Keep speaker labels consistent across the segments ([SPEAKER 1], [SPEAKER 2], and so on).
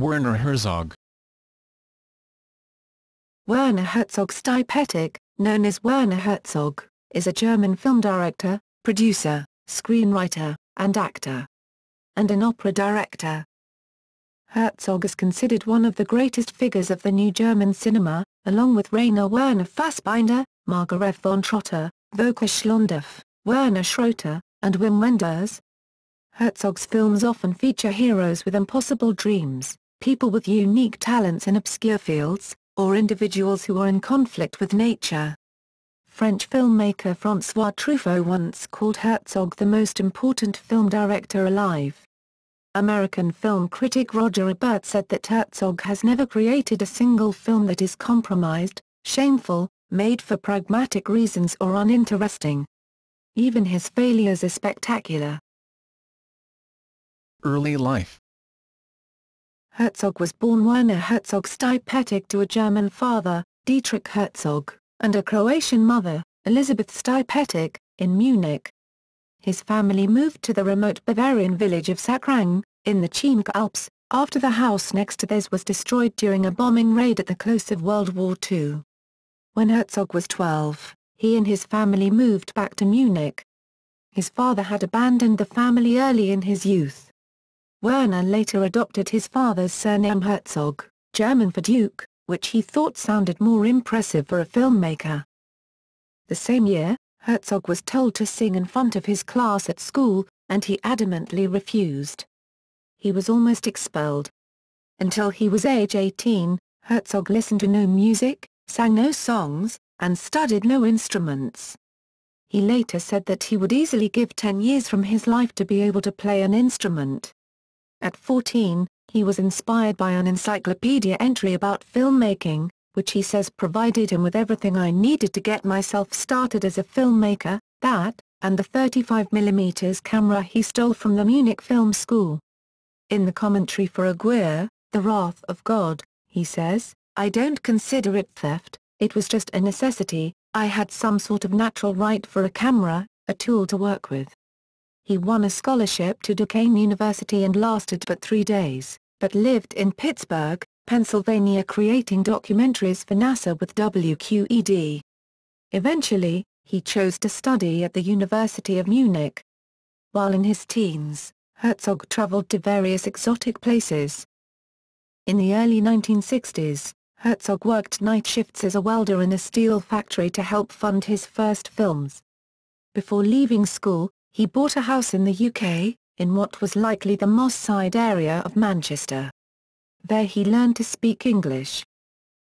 [SPEAKER 1] Werner Herzog.
[SPEAKER 2] Werner Herzog Stipetić, known as Werner Herzog, is a German film director, producer, screenwriter, and actor, and an opera director. Herzog is considered one of the greatest figures of the new German cinema, along with Rainer Werner Fassbinder, Margaret von Trotter, Volker Schlondorf, Werner Schroeter, and Wim Wenders. Herzog's films often feature heroes with impossible dreams, people with unique talents in obscure fields, or individuals who are in conflict with nature. French filmmaker François Truffaut once called Herzog the most important film director alive. American film critic Roger Ebert said that Herzog has never created a single film that is compromised, shameful, made for pragmatic reasons or uninteresting. Even his failures are spectacular.
[SPEAKER 1] Early life.
[SPEAKER 2] Herzog was born Werner Herzog Stipetić to a German father, Dietrich Herzog, and a Croatian mother, Elisabeth Stipetić, in Munich. His family moved to the remote Bavarian village of Sackrang, in the Chiemgau Alps, after the house next to theirs was destroyed during a bombing raid at the close of World War II. When Herzog was 12, he and his family moved back to Munich. His father had abandoned the family early in his youth. Werner later adopted his father's surname Herzog, German for Duke, which he thought sounded more impressive for a filmmaker. The same year, Herzog was told to sing in front of his class at school, and he adamantly refused. He was almost expelled. Until he was age 18, Herzog listened to no music, sang no songs, and studied no instruments. He later said that he would easily give 10 years from his life to be able to play an instrument. At 14, he was inspired by an encyclopedia entry about filmmaking, which he says provided him with everything I needed to get myself started as a filmmaker, that, and the 35mm camera he stole from the Munich Film School. In the commentary for Aguirre, The Wrath of God, he says, "I don't consider it theft, it was just a necessity, I had some sort of natural right for a camera, a tool to work with." He won a scholarship to Duquesne University and lasted but 3 days, but lived in Pittsburgh, Pennsylvania creating documentaries for NASA with WQED. Eventually, he chose to study at the University of Munich. While in his teens, Herzog traveled to various exotic places. In the early 1960s, Herzog worked night shifts as a welder in a steel factory to help fund his first films. Before leaving school, he bought a house in the UK, in what was likely the Moss Side area of Manchester. There he learned to speak English.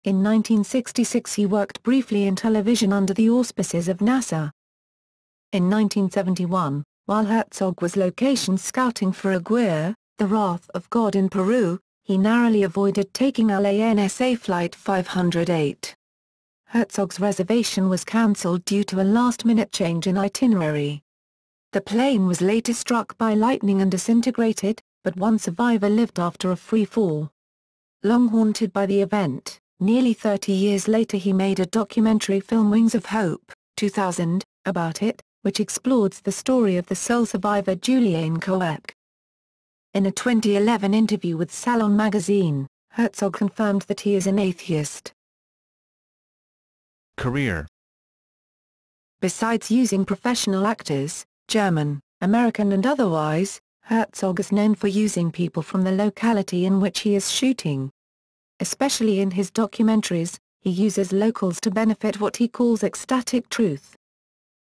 [SPEAKER 2] In 1966 he worked briefly in television under the auspices of NASA. In 1971, while Herzog was location scouting for Aguirre, The Wrath of God in Peru, he narrowly avoided taking LANSA Flight 508. Herzog's reservation was cancelled due to a last-minute change in itinerary. The plane was later struck by lightning and disintegrated, but one survivor lived after a free fall. Long haunted by the event, nearly 30 years later he made a documentary film Wings of Hope, 2000, about it, which explores the story of the sole survivor Juliane Koech. In a 2011 interview with Salon magazine, Herzog confirmed that he is an atheist.
[SPEAKER 1] Career.
[SPEAKER 2] Besides using professional actors, German, American and otherwise, Herzog is known for using people from the locality in which he is shooting. Especially in his documentaries, he uses locals to benefit what he calls ecstatic truth.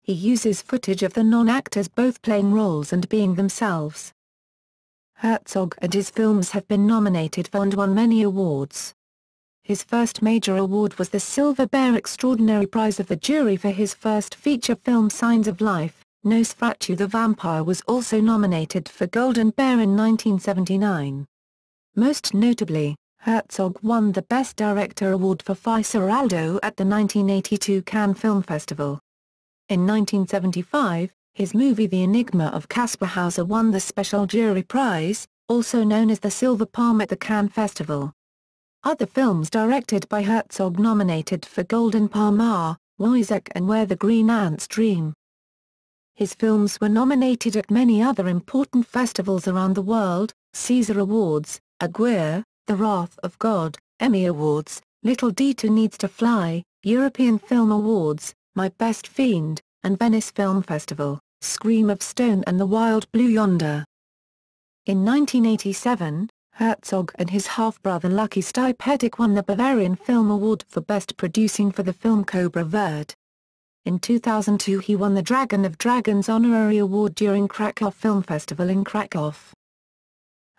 [SPEAKER 2] He uses footage of the non-actors both playing roles and being themselves. Herzog and his films have been nominated for and won many awards. His first major award was the Silver Bear Extraordinary Prize of the Jury for his first feature film Signs of Life. Nosferatu the Vampire was also nominated for Golden Bear in 1979. Most notably, Herzog won the Best Director Award for Fitzgeraldo at the 1982 Cannes Film Festival. In 1975, his movie The Enigma of Caspar Hauser won the Special Jury Prize, also known as the Silver Palm at the Cannes Festival. Other films directed by Herzog nominated for Golden Palm are Wojciech and Where the Green Ants Dream. His films were nominated at many other important festivals around the world, Caesar Awards, Aguirre, The Wrath of God, Emmy Awards, Little Dieter Needs to Fly, European Film Awards, My Best Fiend, and Venice Film Festival, Scream of Stone and The Wild Blue Yonder. In 1987, Herzog and his half-brother Lucky Stipetić won the Bavarian Film Award for Best Producing for the film Cobra Verde. In 2002 he won the Dragon of Dragons Honorary Award during Krakow Film Festival in Krakow.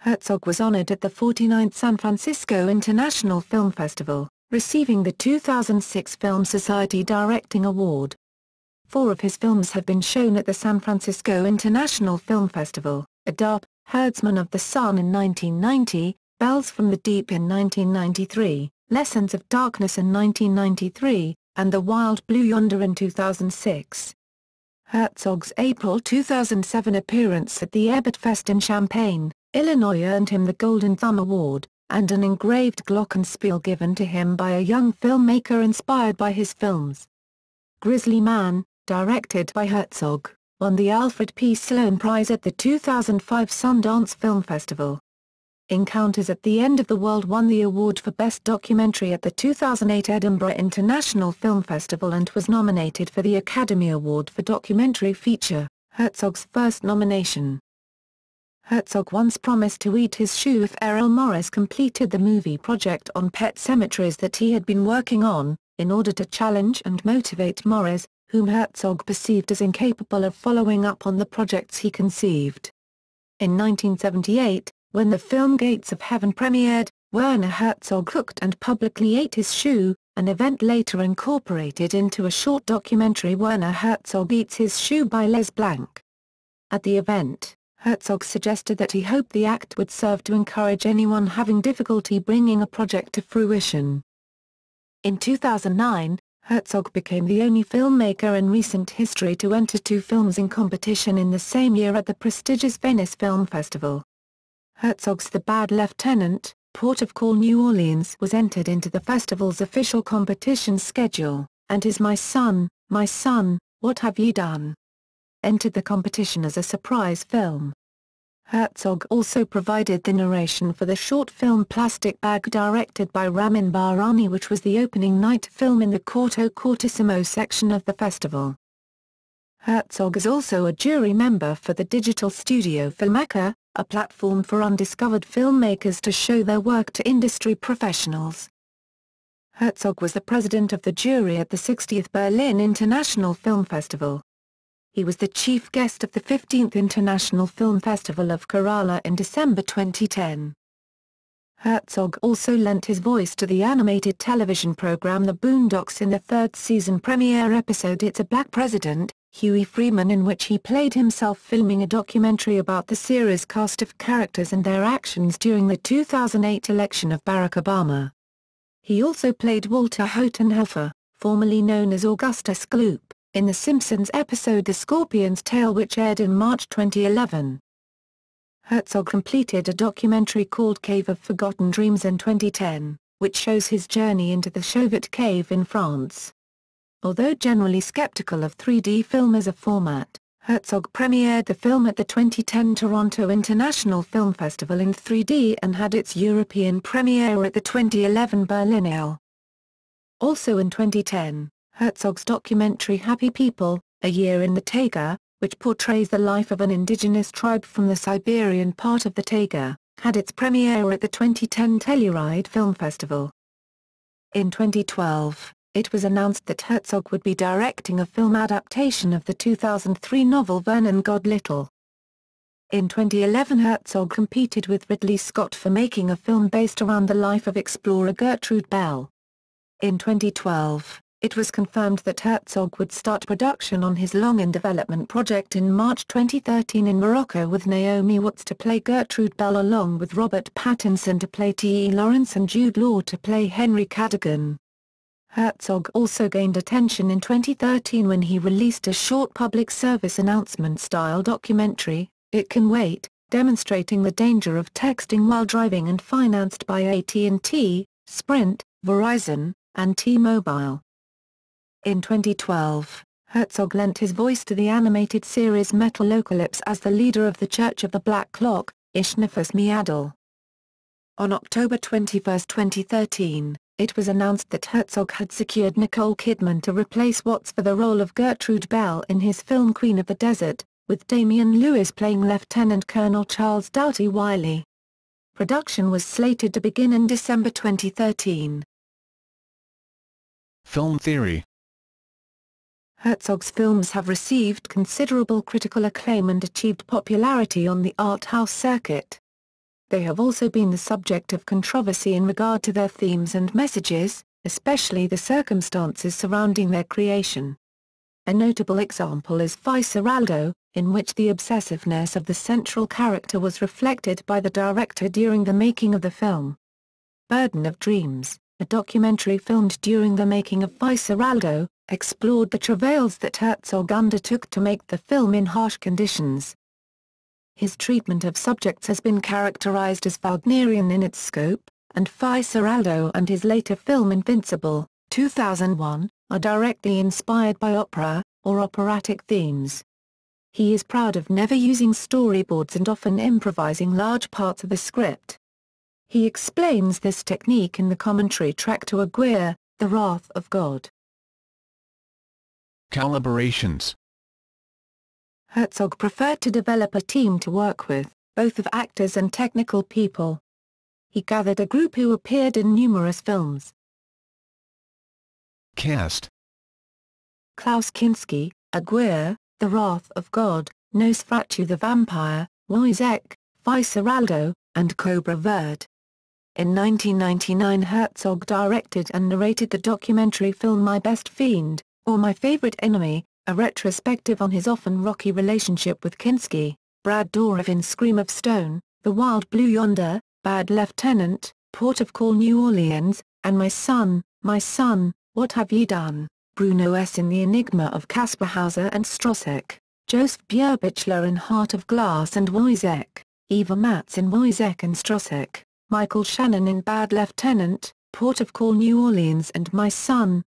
[SPEAKER 2] Herzog was honored at the 49th San Francisco International Film Festival, receiving the 2006 Film Society Directing Award. 4 of his films have been shown at the San Francisco International Film Festival: Adarp, Herdsman of the Sun in 1990, Bells from the Deep in 1993, Lessons of Darkness in 1993, and The Wild Blue Yonder in 2006. Herzog's April 2007 appearance at the Ebert Fest in Champaign, Illinois earned him the Golden Thumb Award, and an engraved glockenspiel given to him by a young filmmaker inspired by his films. Grizzly Man, directed by Herzog, won the Alfred P. Sloan Prize at the 2005 Sundance Film Festival. Encounters at the End of the World won the award for Best Documentary at the 2008 Edinburgh International Film Festival and was nominated for the Academy Award for Documentary Feature, Herzog's first nomination. Herzog once promised to eat his shoe if Errol Morris completed the movie project on pet cemeteries that he had been working on, in order to challenge and motivate Morris, whom Herzog perceived as incapable of following up on the projects he conceived. In 1978, when the film Gates of Heaven premiered, Werner Herzog cooked and publicly ate his shoe, an event later incorporated into a short documentary Werner Herzog Eats His Shoe by Les Blanc. At the event, Herzog suggested that he hoped the act would serve to encourage anyone having difficulty bringing a project to fruition. In 2009, Herzog became the only filmmaker in recent history to enter 2 films in competition in the same year at the prestigious Venice Film Festival. Herzog's The Bad Lieutenant, Port of Call New Orleans was entered into the festival's official competition schedule, and his My Son, What Have You Done? Entered the competition as a surprise film. Herzog also provided the narration for the short film Plastic Bag directed by Ramin Bahrani, which was the opening night film in the Corto Cortissimo section of the festival. Herzog is also a jury member for the digital studio Filmmaker, a platform for undiscovered filmmakers to show their work to industry professionals. Herzog was the president of the jury at the 60th Berlin International Film Festival. He was the chief guest of the 15th International Film Festival of Kerala in December 2010. Herzog also lent his voice to the animated television program The Boondocks in the 3rd season premiere episode It's a Black President, Huey Freeman, in which he played himself filming a documentary about the series' cast of characters and their actions during the 2008 election of Barack Obama. He also played Walter Hotenhofer, formerly known as Augustus Gloop, in The Simpsons episode The Scorpion's Tail, which aired in March 2011. Herzog completed a documentary called Cave of Forgotten Dreams in 2010, which shows his journey into the Chauvet Cave in France. Although generally skeptical of 3D film as a format, Herzog premiered the film at the 2010 Toronto International Film Festival in 3D and had its European premiere at the 2011 Berlinale. Also in 2010, Herzog's documentary Happy People, A Year in the Taiga, which portrays the life of an indigenous tribe from the Siberian part of the taiga, had its premiere at the 2010 Telluride Film Festival. In 2012, it was announced that Herzog would be directing a film adaptation of the 2003 novel Vernon God Little. In 2011, Herzog competed with Ridley Scott for making a film based around the life of explorer Gertrude Bell. In 2012, it was confirmed that Herzog would start production on his long-in-development project in March 2013 in Morocco, with Naomi Watts to play Gertrude Bell along with Robert Pattinson to play T.E. Lawrence and Jude Law to play Henry Cadogan. Herzog also gained attention in 2013 when he released a short public service announcement-style documentary, It Can Wait, demonstrating the danger of texting while driving, and financed by AT&T, Sprint, Verizon, and T-Mobile. In 2012, Herzog lent his voice to the animated series Metalocalypse as the leader of the Church of the Black Clock, Ishnifus Meadal. On October 21, 2013, it was announced that Herzog had secured Nicole Kidman to replace Watts for the role of Gertrude Bell in his film Queen of the Desert, with Damian Lewis playing Lieutenant Colonel Charles Doughty Wiley. Production was slated to begin in December 2013.
[SPEAKER 1] Film theory.
[SPEAKER 2] Herzog's films have received considerable critical acclaim and achieved popularity on the art house circuit. They have also been the subject of controversy in regard to their themes and messages, especially the circumstances surrounding their creation. A notable example is Fitzgeraldo, in which the obsessiveness of the central character was reflected by the director during the making of the film. Burden of Dreams, a documentary filmed during the making of Fitzgeraldo, explored the travails that Herzog undertook to make the film in harsh conditions. His treatment of subjects has been characterized as Wagnerian in its scope, and Fitzgeraldo and his later film Invincible, 2001, are directly inspired by opera, or operatic themes. He is proud of never using storyboards and often improvising large parts of the script. He explains this technique in the commentary track to Aguirre, The Wrath of God.
[SPEAKER 1] Collaborations.
[SPEAKER 2] Herzog preferred to develop a team to work with, both of actors and technical people. He gathered a group who appeared in numerous films.
[SPEAKER 1] Cast.
[SPEAKER 2] Klaus Kinski, Aguirre, The Wrath of God, Nosferatu the Vampire, Wojciech, Fitzgeraldo, and Cobra Verde. In 1999 Herzog directed and narrated the documentary film My Best Fiend, or My Favorite Enemy, a retrospective on his often rocky relationship with Kinski, Brad Dourif in Scream of Stone, The Wild Blue Yonder, Bad Lieutenant, Port of Call New Orleans, and My Son, What Have You Done, Bruno S. in The Enigma of Caspar Hauser and Strosek, Joseph Bierbichler in Heart of Glass and Wojciech, Eva Matz in Wojciech and Strosek, Michael Shannon in Bad Lieutenant, Port of Call New Orleans and My Son,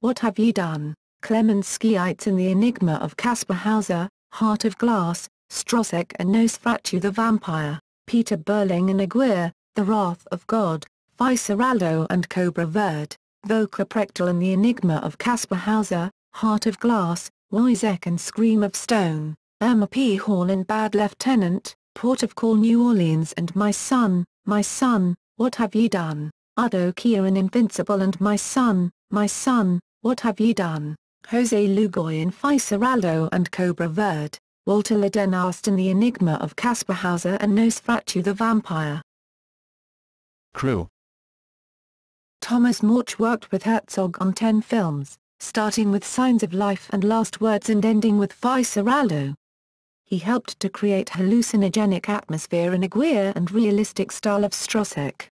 [SPEAKER 2] What Have You Done, Clemens Skiites in The Enigma of Caspar Hauser, Heart of Glass, Strosek and Nosferatu the Vampire, Peter Berling in Aguirre, The Wrath of God, Fitzgeraldo and Cobra Verde, Volker Prechtel in The Enigma of Caspar Hauser, Heart of Glass, Wojciech and Scream of Stone, Irma P. Hall in Bad Lieutenant, Port of Call New Orleans and My Son, What Have You Done, Udo Kier in Invincible and My Son, What Have You Done, Jose Lugoy in Fitzgeraldo and Cobra Verde, Walter Ledenhorst in The Enigma of Caspar Hauser and Nosferatu the Vampire.
[SPEAKER 1] Crew.
[SPEAKER 2] Thomas Morch worked with Herzog on 10 films, starting with Signs of Life and Last Words and ending with Fitzgeraldo. He helped to create hallucinogenic atmosphere in Aguirre and realistic style of Strosek.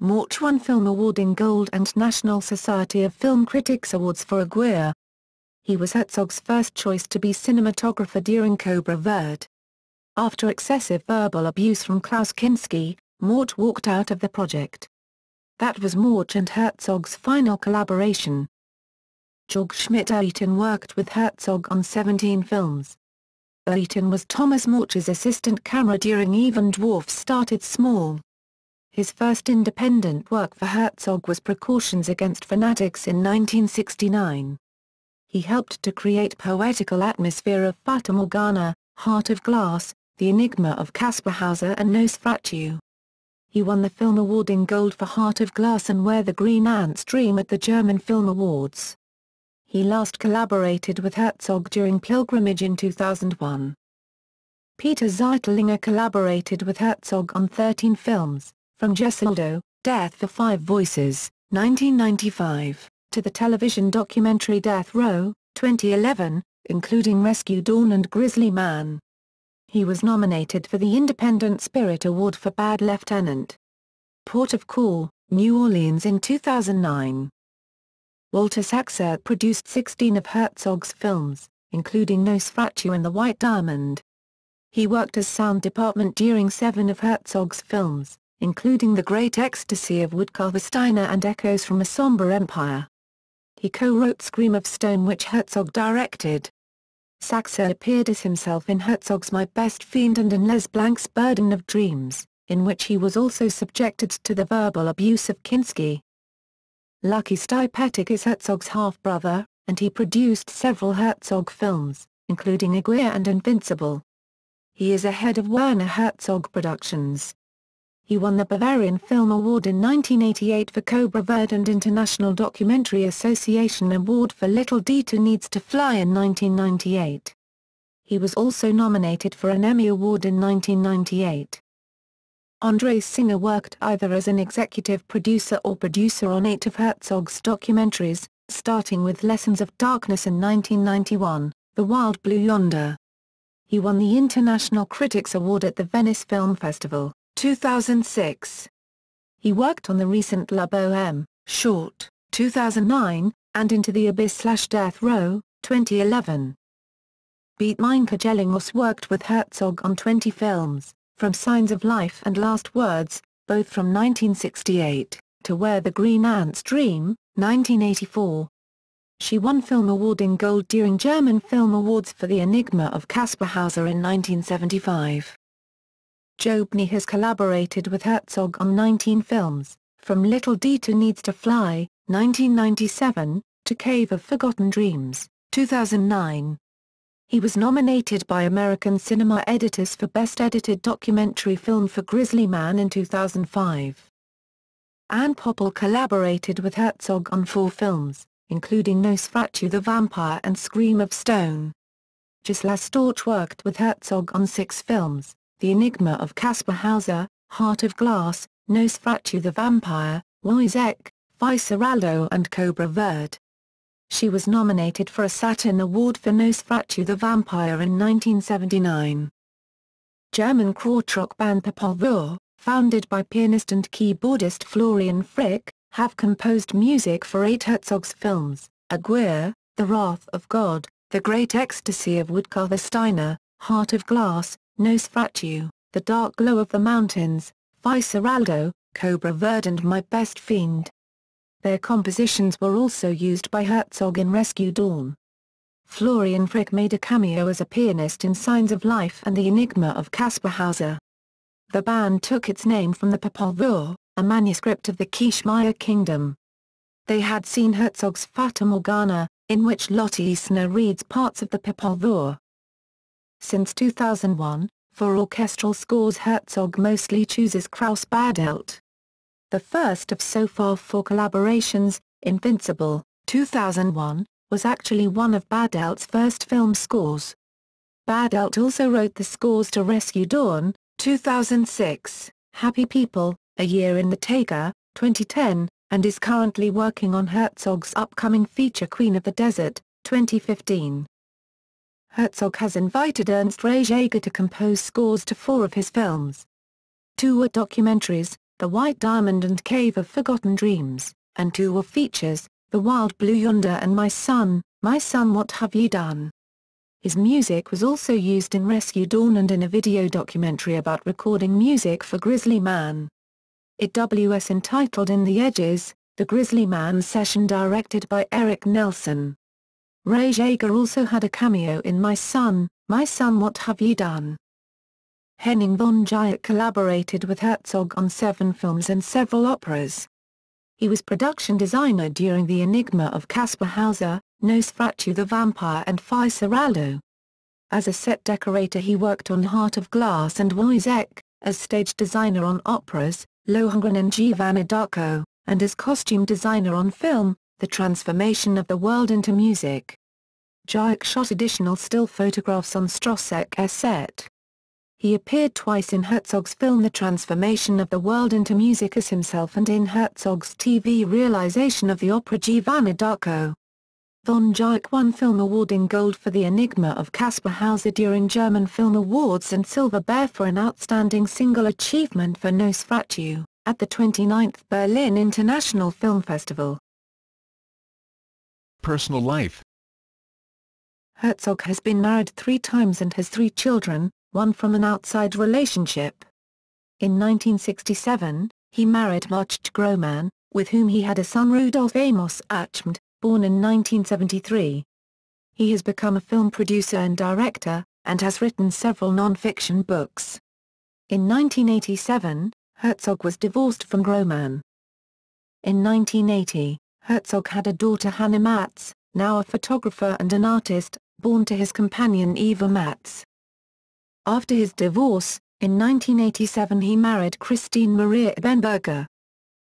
[SPEAKER 2] Morch won Film Awarding Gold and National Society of Film Critics Awards for Aguirre. He was Herzog's first choice to be cinematographer during Cobra Verde. After excessive verbal abuse from Klaus Kinski, Morch walked out of the project. That was Morch and Herzog's final collaboration. Georg Schmidt-Oetten worked with Herzog on 17 films. Oetten was Thomas Morch's assistant camera during Even Dwarfs Started Small. His first independent work for Herzog was Precautions Against Fanatics in 1969. He helped to create poetical atmosphere of Fata Morgana, Heart of Glass, The Enigma of Caspar Hauser and Nosferatu. He won the Film Awarding Gold for Heart of Glass and Where the Green Ants Dream at the German Film Awards. He last collaborated with Herzog during Pilgrimage in 2001. Peter Zeitlinger collaborated with Herzog on 13 films, from Gesualdo, Death for Five Voices, 1995, to the television documentary Death Row, 2011, including Rescue Dawn and Grizzly Man. He was nominated for the Independent Spirit Award for Bad Lieutenant. Port of Call, New Orleans in 2009. Walter Saxer produced 16 of Herzog's films, including Nosferatu and The White Diamond. He worked as sound department during 7 of Herzog's films, including The Great Ecstasy of Woodcarver Steiner and Echoes from a Somber Empire. He co-wrote Scream of Stone, which Herzog directed. Saxer appeared as himself in Herzog's My Best Fiend and in Les Blanc's Burden of Dreams. in which he was also subjected to the verbal abuse of Kinski. Lucky Stipetić is Herzog's half-brother, and he produced several Herzog films, including Aguirre and Invincible. He is a head of Werner Herzog Productions. He won the Bavarian Film Award in 1988 for Cobra Verde and International Documentary Association Award for Little Dieter Needs to Fly in 1998. He was also nominated for an Emmy Award in 1998. André Singer worked either as an executive producer or producer on 8 of Herzog's documentaries, starting with Lessons of Darkness in 1991, The Wild Blue Yonder. He won the International Critics Award at the Venice Film Festival, 2006. He worked on the recent La Bohème, short, 2009, and Into the Abyss/Death Row, 2011. Beat Meinke Jellinghaus worked with Herzog on 20 films, from Signs of Life and Last Words, both from 1968, to Where the Green Ants Dream, 1984. She won Film Award in Gold during German Film Awards for The Enigma of Caspar Hauser in 1975. Jobny has collaborated with Herzog on 19 films, from Little Dieter Needs to Fly, 1997, to Cave of Forgotten Dreams, 2009. He was nominated by American Cinema Editors for Best Edited Documentary Film for Grizzly Man in 2005. Anne Poppel collaborated with Herzog on 4 films, including Nosferatu the Vampire and Scream of Stone. Gisela Storch worked with Herzog on 6 films, The Enigma of Caspar Hauser, Heart of Glass, Nosferatu the Vampire, Wojciech, Fitzgeraldo and Cobra Verde. She was nominated for a Saturn Award for Nosferatu the Vampire in 1979. German krautrock band Popol, founded by pianist and keyboardist Florian Frick, have composed music for 8 Herzog's films, Aguirre, The Wrath of God, The Great Ecstasy of Woodcarver Steiner, Heart of Glass, Nosferatu, The Dark Glow of the Mountains, Fitzgeraldo, Cobra Verde and My Best Fiend. Their compositions were also used by Herzog in Rescue Dawn. Florian Frick made a cameo as a pianist in Signs of Life and The Enigma of Caspar Hauser. The band took its name from the Popol Vuh, a manuscript of the Quiche Maya Kingdom. They had seen Herzog's Fata Morgana, in which Lotte Eisner reads parts of the Popol Vuh. Since 2001, for orchestral scores Herzog mostly chooses Kraus Badelt. The first of so far 4 collaborations, Invincible, 2001, was actually one of Badelt's first film scores. Badelt also wrote the scores to Rescue Dawn, 2006, Happy People, A Year in the Taiga, 2010, and is currently working on Herzog's upcoming feature Queen of the Desert, 2015. Herzog has invited Ernst Rejager to compose scores to 4 of his films. 2 were documentaries, The White Diamond and Cave of Forgotten Dreams, and 2 were features, The Wild Blue Yonder and My Son, What Have You Done? His music was also used in Rescue Dawn and in a video documentary about recording music for Grizzly Man. It was entitled In the Edges, The Grizzly Man Session directed by Eric Nelson. Rejager also had a cameo in My Son, What Have You Done? Henning von Gieck collaborated with Herzog on 7 films and several operas. He was production designer during The Enigma of Caspar Hauser, Nosferatu the Vampire and Fitzgeraldo. As a set decorator he worked on Heart of Glass and Wojciech, as stage designer on operas, Lohengrin and Giovanni d'Arco, and as costume designer on film, The Transformation of the World into Music. Gieck shot additional still photographs on Strossek's set. He appeared twice in Herzog's film The Transformation of the World into Music as himself and in Herzog's TV realization of the opera Giovanni d'Arco. Von Gieck won Film Award in Gold for The Enigma of Caspar Hauser during German Film Awards and Silver Bear for an Outstanding Single Achievement for Nosferatu, at the 29th Berlin International Film Festival.
[SPEAKER 1] Personal life.
[SPEAKER 2] Herzog has been married 3 times and has 3 children, 1 from an outside relationship. In 1967, he married Margit Grohmann, with whom he had a son Rudolf Amos Achmed, born in 1973. He has become a film producer and director, and has written several non-fiction books. In 1987, Herzog was divorced from Grohmann. In 1980, Herzog had a daughter Hannah Matz, now a photographer and an artist, born to his companion Eva Matz. After his divorce, in 1987 he married Christine Maria Ebenberger.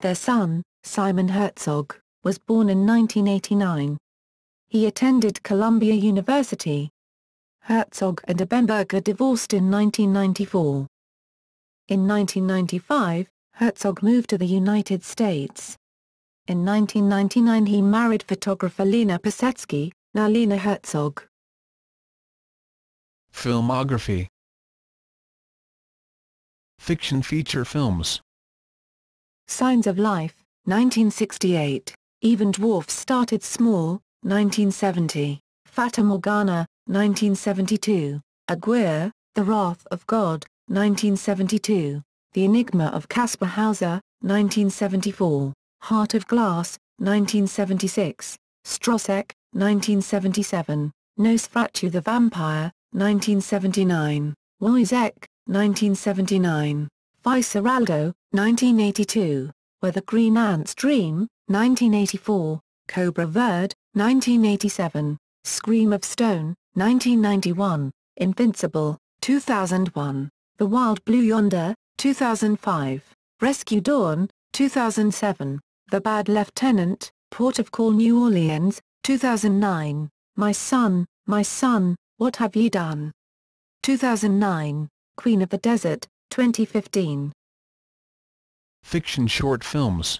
[SPEAKER 2] Their son, Simon Herzog, was born in 1989. He attended Columbia University. Herzog and Ebenberger divorced in 1994. In 1995, Herzog moved to the United States. In 1999 he married photographer Lena Pasetsky, now Lena Herzog.
[SPEAKER 1] Filmography. Fiction feature films.
[SPEAKER 2] Signs of Life, 1968. Even Dwarfs Started Small, 1970. Fata Morgana, 1972. Aguirre, The Wrath of God, 1972. The Enigma of Caspar Hauser, 1974. Heart of Glass, 1976. Strosek, 1977. Nosferatu the Vampire, 1979. Wojciech, 1979. Fitzgeraldo, 1982. Where the Green Ants Dream, 1984. Cobra Verde, 1987. Scream of Stone, 1991. Invincible, 2001. The Wild Blue Yonder, 2005. Rescue Dawn, 2007. The Bad Lieutenant, Port of Call New Orleans, 2009. My Son, What Have Ye Done? 2009. Queen of the Desert, 2015.
[SPEAKER 1] Fiction short films.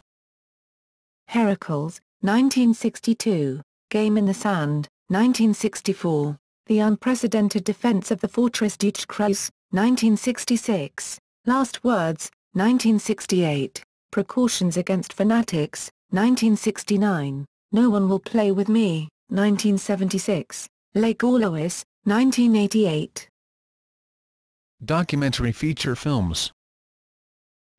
[SPEAKER 2] Heracles, 1962. Game in the Sand, 1964. The Unprecedented Defense of the Fortress Duchcross, 1966. Last Words, 1968. Precautions Against Fanatics, 1969. No One Will Play With Me, 1976. Lake Orlois, 1988.
[SPEAKER 1] Documentary feature films.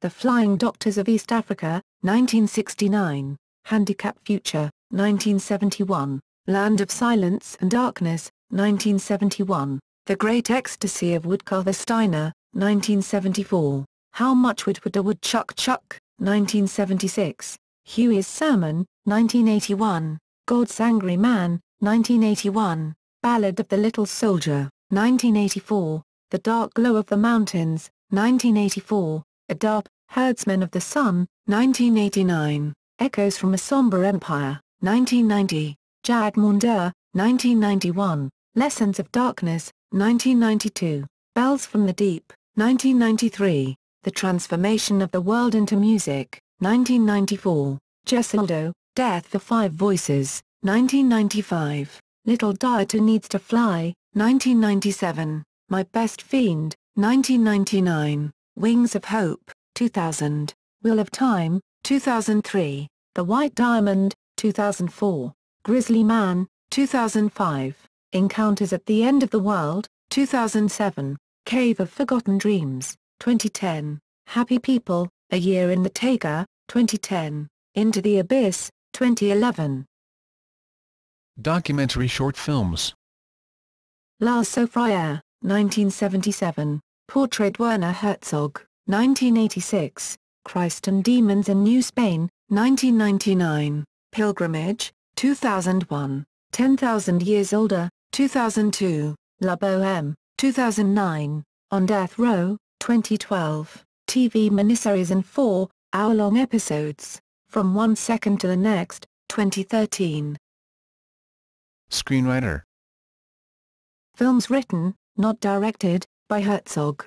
[SPEAKER 2] The Flying Doctors of East Africa, 1969. Handicap Future, 1971. Land of Silence and Darkness, 1971. The Great Ecstasy of Woodcarver Steiner, 1974. How Much Would a Woodchuck Chuck, 1976. Huey's Sermon, 1981. God's Angry Man, 1981. Ballad of the Little Soldier, 1984. The Dark Glow of the Mountains, 1984. Adab, Herdsmen of the Sun, 1989. Echoes from a Somber Empire, 1990. Jag Monder, 1991. Lessons of Darkness, 1992. Bells from the Deep, 1993. The Transformation of the World into Music, 1994. Gesualdo, Death for Five Voices, 1995. Little Dieter Needs to Fly, 1997. My Best Fiend, 1999. Wings of Hope, 2000. Wheel of Time, 2003. The White Diamond, 2004. Grizzly Man, 2005. Encounters at the End of the World, 2007. Cave of Forgotten Dreams, 2010. Happy People, A Year in the Taiga, 2010. Into the Abyss, 2011.
[SPEAKER 1] Documentary short films.
[SPEAKER 2] La Soufrière, 1977. Portrait Werner Herzog, 1986. Christ and Demons in New Spain, 1999. Pilgrimage, 2001. 10,000 Years Older, 2002. La Bohème, 2009. On Death Row, 2012. TV miniseries in 4-hour-long episodes, From One Second to the Next, 2013.
[SPEAKER 1] Screenwriter.
[SPEAKER 2] Films written, not directed, by Herzog.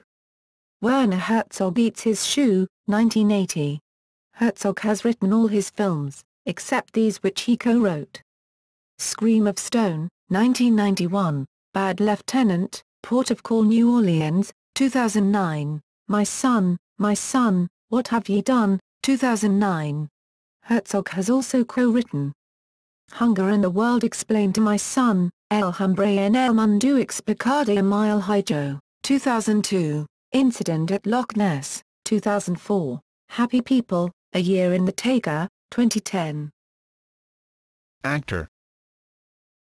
[SPEAKER 2] Werner Herzog Eats His Shoe, 1980. Herzog has written all his films, except these which he co-wrote. Scream of Stone, 1991. Bad Lieutenant, Port of Call New Orleans, 2009. My Son, What Have Ye Done, 2009. Herzog has also co-written Hunger in the World Explained to My Son, El Hambre en el Mundo Explicado a Mile Hijo, 2002. Incident at Loch Ness, 2004. Happy People, A Year in the Taiga, 2010.
[SPEAKER 1] Actor.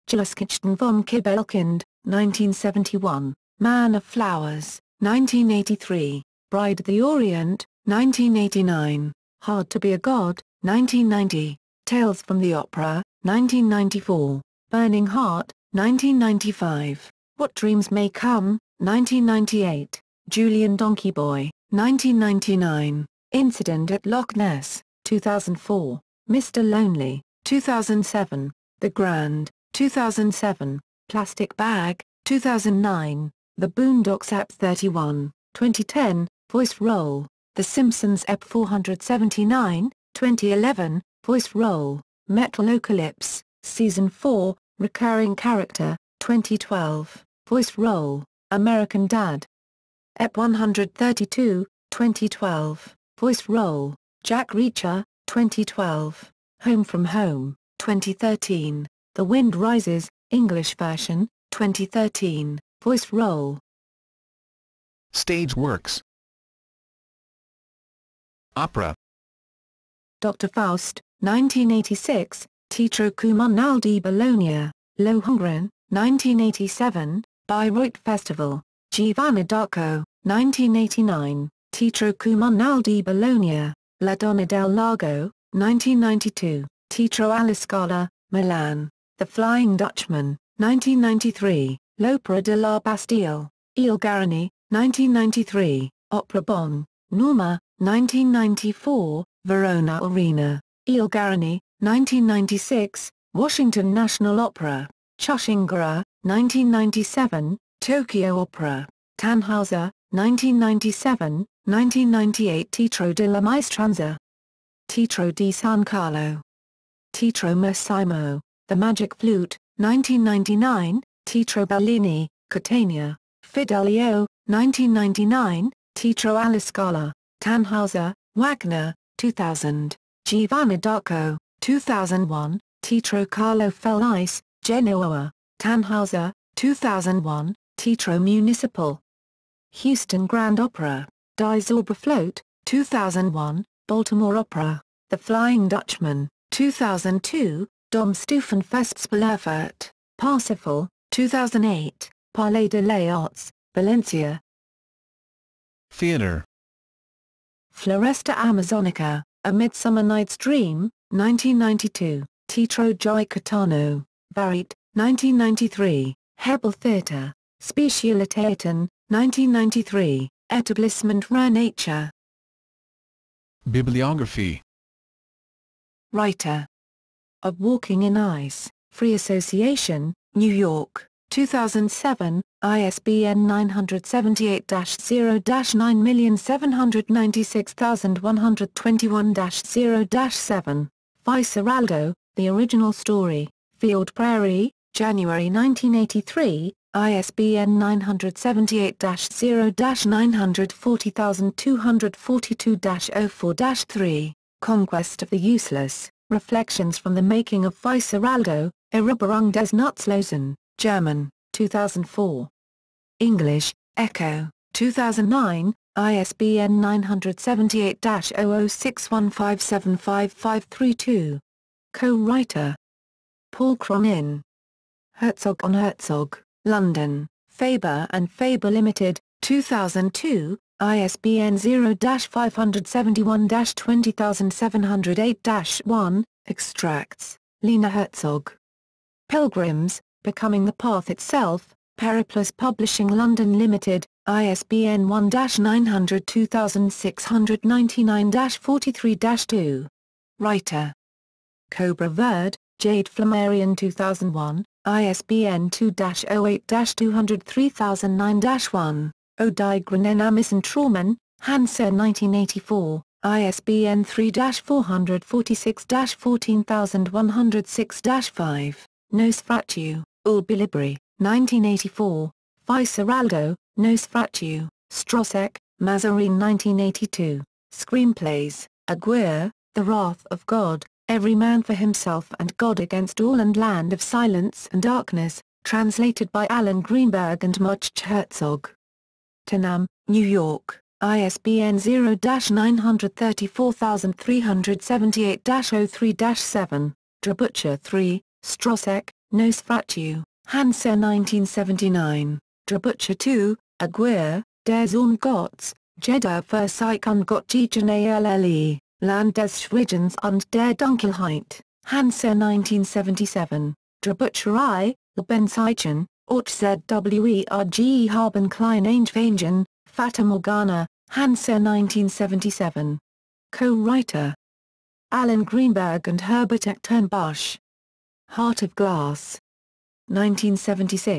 [SPEAKER 2] Joschchten von Kibelkind, 1971. Man of Flowers, 1983. Bride of the Orient, 1989, Hard to be a God, 1990, Tales from the Opera, 1994, Burning Heart, 1995, What Dreams May Come, 1998, Julian Donkey Boy, 1999, Incident at Loch Ness, 2004, Mr. Lonely, 2007, The Grand, 2007, Plastic Bag, 2009, The Boondocks Ep 31, 2010, Voice Role, The Simpsons Ep 479, 2011, Voice Role, Metalocalypse, Season 4, Recurring Character, 2012, Voice Role, American Dad. Ep 132, 2012, Voice Role, Jack Reacher, 2012, Home from Home, 2013, The Wind Rises, English version, 2013, Voice Role.
[SPEAKER 1] Stage works. Opera.
[SPEAKER 2] Dr. Faust, 1986, Teatro Comunale di Bologna, Lohengrin, 1987, Bayreuth Festival, Giovanna d'Arco, 1989, Teatro Comunale di Bologna, La Donna del Lago, 1992, Teatro alla Scala, Milan, The Flying Dutchman, 1993, L'Opera de la Bastille, Il Garani, 1993, Opera Bonn, Norma, 1994, Verona Arena, Il Garani, 1996, Washington National Opera, Chushingara, 1997, Tokyo Opera, Tannhauser, 1997, 1998 Teatro della Maestranza, Teatro di San Carlo, Teatro Massimo, The Magic Flute, 1999, Teatro Bellini, Catania, Fidelio, 1999, Teatro alla Scala, Tannhauser, Wagner, 2000, Giovanna d'Arco, 2001, Teatro Carlo Felice, Genoa, Tannhauser, 2001, Teatro Municipal. Houston Grand Opera, Die Zauberflöte, 2001, Baltimore Opera, The Flying Dutchman, 2002, Dom Stephan Festspielfurt, Parsifal, 2008, Palais de les Arts, Valencia.
[SPEAKER 1] Theater.
[SPEAKER 2] Floresta Amazonica, A Midsummer Night's Dream, 1992, Teatro Gioacatano, Bayreuth, 1993, Hebel Theatre, Spezialitäten, 1993, Etablissement Nature.
[SPEAKER 1] Bibliography.
[SPEAKER 2] Writer. Of Walking in Ice, Free Association, New York, 2007, ISBN 978-0-9796121-0-7. Fitzgeraldo, The Original Story, Field Prairie, January 1983, ISBN 978-0-940,242-04-3, Conquest of the Useless, Reflections from the Making of Fitzgeraldo, Eroberung des Nutzlosen, German, 2004. English, Echo, 2009, ISBN 978-0061575532. Co-writer Paul Cronin. Herzog on Herzog, London, Faber and Faber Limited, 2002, ISBN 0-571-20708-1, Extracts, Lena Herzog. Pilgrims, Becoming the Path Itself, Periplus Publishing London Limited, ISBN 1-902699-43-2. Writer Cobra Verde, Jade Flammarion 2001, ISBN 2-08-203009-1, Odigran Amison Trauman, Hansa 1984, ISBN 3-446-14106-5, Nosferatu, Ulbilibri, 1984, Fitzgeraldo, Nosferatu, Strosek, Mazarine 1982, Screenplays, Aguirre, The Wrath of God, Every Man for Himself and God Against All and Land of Silence and Darkness, translated by Alan Greenberg and Mojch Herzog. Tenham, New York, ISBN 0-934378-03-7, Drabucha 3, Strosek, Nosferatu, Hansa 1979, Drabucha 2, Aguirre, Der Zorn Gottes, Jeder für sich und Gott gegen alle, Land des Schweigens und der Dunkelheit, Hansa 1977, Drehbucherei, Lebenszeichen, Ort ZWERG haben klein Einschwingen, Fata Morgana, Hansa 1977. Co-writer Alan Greenberg and Herbert Echternbusch. Heart of Glass. 1976.